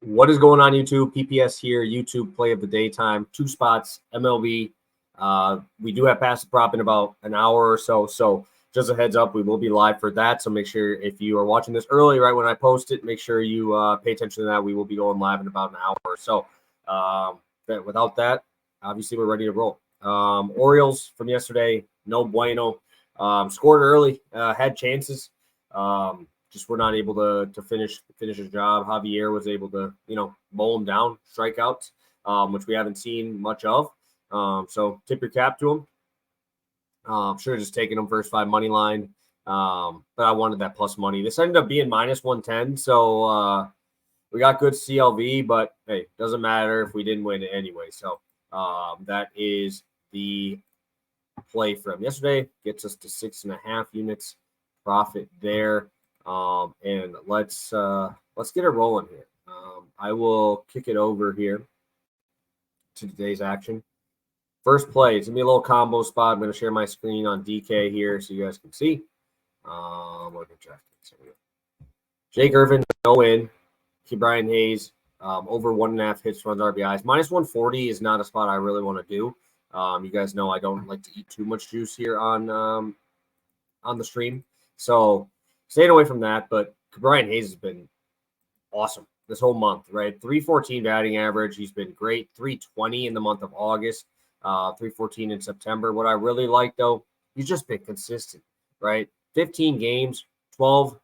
What is going on, YouTube? PPS here, YouTube play of the daytime. 2 spots, MLB. We do have Pass the Prop in about an hour or so. So just a heads up, we will be live for that. So make sure if you are watching this early, right when I post it, make sure you pay attention to that. We will be going live in about an hour or so. Without that, obviously we're ready to roll. Orioles from yesterday, no bueno. Scored early, had chances. Just were not able to finish his job. Javier was able to, mow him down, strikeouts, which we haven't seen much of. So tip your cap to him. Should have just taken him first 5 money line. But I wanted that plus money. This ended up being minus 110. So we got good CLV, but hey, doesn't matter if we didn't win it anyway. So that is the play from yesterday. Gets us to 6.5 units profit there. And let's get it rolling here. I will kick it over here to today's action. First play, it's gonna be a little combo spot. I'm gonna share my screen on DK here so you guys can see. Jake Irvin, no win. Brian Hayes, over 1.5 hits, runs, RBIs. Minus 140 is not a spot I really want to do. You guys know I don't like to eat too much juice here on the stream, so staying away from that. But Brian Hayes has been awesome this whole month, right? 314 batting average. He's been great. 320 in the month of August, 314 in September. What I really like, though, he's just been consistent, right? 15 games, 12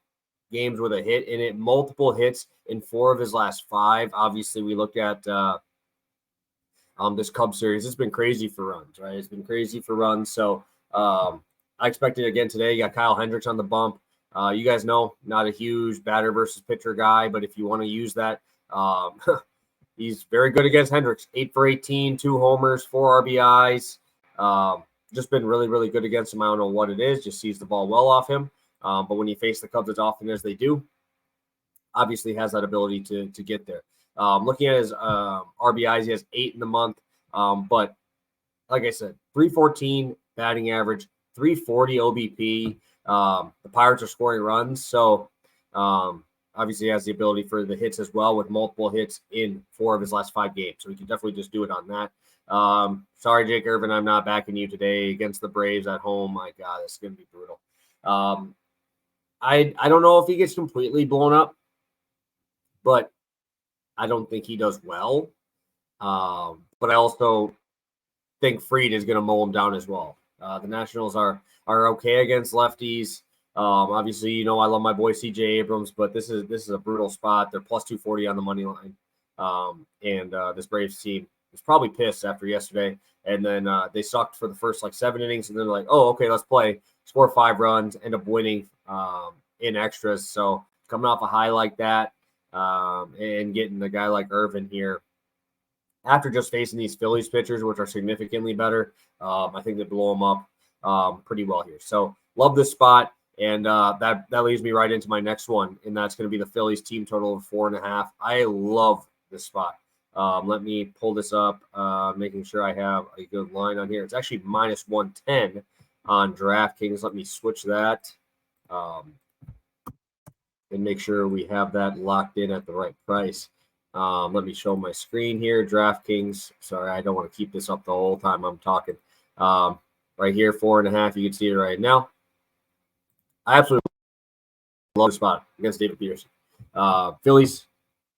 games with a hit in it, multiple hits in 4 of his last 5. Obviously, we looked at this Cubs series. It's been crazy for runs, right? It's been crazy for runs. So I expect it again today. You got Kyle Hendricks on the bump. You guys know, not a huge batter versus pitcher guy, but if you want to use that, he's very good against Hendricks. 8 for 18, 2 homers, 4 RBIs. Just been really, really good against him. I don't know what it is. Just sees the ball well off him. But when you face the Cubs as often as they do, obviously has that ability to get there. Looking at his RBIs, he has 8 in the month. But like I said, 314 batting average, 340 OBP. The Pirates are scoring runs, so obviously he has the ability for the hits as well, with multiple hits in 4 of his last 5 games. So he can definitely just do it on that. Sorry, Jake Irvin, I'm not backing you today against the Braves at home. My God, it's going to be brutal. I don't know if he gets completely blown up, but I don't think he does well. But I also think Fried is going to mow him down as well. The Nationals are okay against lefties. Obviously, I love my boy CJ Abrams, but this is a brutal spot. They're plus 240 on the money line. And this Braves team is probably pissed after yesterday. And then they sucked for the first 7 innings, and then they're like, oh, okay, let's play. Score 5 runs, end up winning in extras. So coming off a high like that, and getting a guy like Irvin here after just facing these Phillies pitchers, which are significantly better, I think they blow them up pretty well here. So love this spot, and that leads me right into my next one, and that's going to be the Phillies team total of 4.5. I love this spot. Let me pull this up, making sure I have a good line on here. It's actually minus 110 on DraftKings. Let me switch that and make sure we have that locked in at the right price. Let me show my screen here. DraftKings. Sorry, I don't want to keep this up the whole time I'm talking. Right here, 4.5. You can see it right now. I absolutely love the spot against David Peterson. Phillies,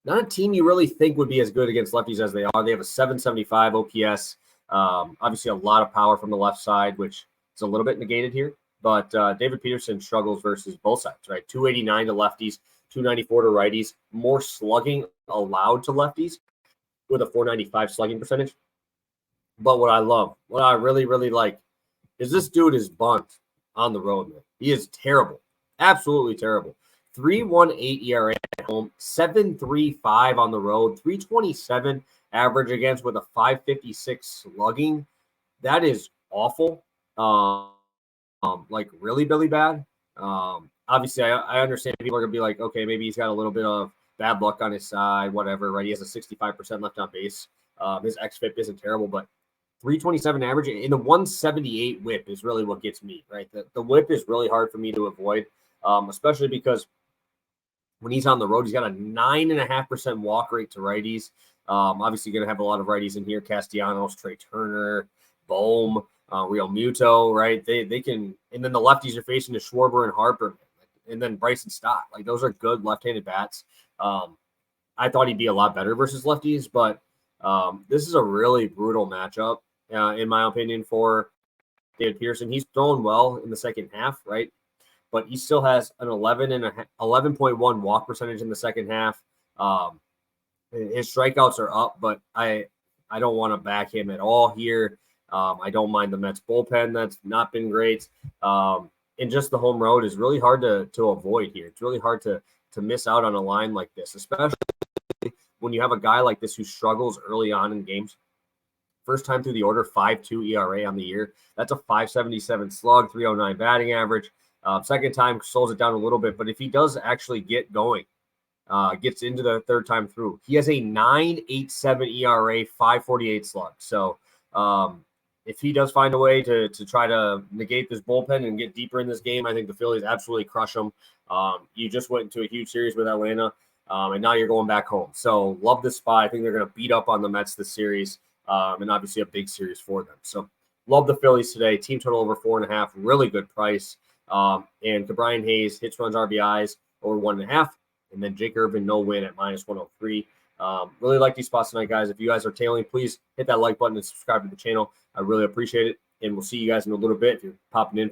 not a team you really think would be as good against lefties as they are. They have a 775 OPS. Obviously, a lot of power from the left side, which is a little bit negated here. But David Peterson struggles versus both sides, right? 289 to lefties, 294 to righties. More slugging allowed to lefties with a 495 slugging percentage. But what I really, really like is this dude is bunt on the road, man. He is terrible. Absolutely terrible. 3.18 ERA at home, 7.35 on the road, 3.27 average against with a 5.56 slugging. That is awful. Really, really bad. Obviously, I understand people are going to be like, okay, maybe he's got a little bit of bad luck on his side, whatever, right? He has a 65% left on base. His xFIP isn't terrible, but 327 average in the 178 whip is really what gets me, right? The whip is really hard for me to avoid, especially because when he's on the road, he's got a 9.5% walk rate to righties. Obviously, going to have a lot of righties in here: Castellanos, Trey Turner, Bohm, Real Muto, right? They can, and then the lefties are facing to Schwarber and Harper, and then Bryson Stott. Like, those are good left-handed bats. I thought he'd be a lot better versus lefties, but this is a really brutal matchup, in my opinion, for David Peterson. He's thrown well in the second half, right? But he still has an 11.1 walk percentage in the second half. His strikeouts are up, but I don't want to back him at all here. I don't mind the Mets bullpen. That's not been great. And just the home road is really hard to avoid here. It's really hard to miss out on a line like this, especially when you have a guy like this who struggles early on in games. First time through the order, 5.2 ERA on the year. That's a 5.77 slug, 3.09 batting average. Second time slows it down a little bit, but if he does actually get going, gets into the third time through, he has a 9.87 ERA, 5.48 slug. So if he does find a way to try to negate this bullpen and get deeper in this game, I think the Phillies absolutely crush them. You just went into a huge series with Atlanta, and now you're going back home. So love this spot. I think they're going to beat up on the Mets this series, and obviously a big series for them. So love the Phillies today. Team total over 4.5, really good price. And Brian Hayes, hits, runs, RBIs over 1.5. And then Jake Irvin, no win at -103. Really like these spots tonight, guys. If you guys are tailing, please hit that like button and subscribe to the channel. I really appreciate it. And we'll see you guys in a little bit if you're popping in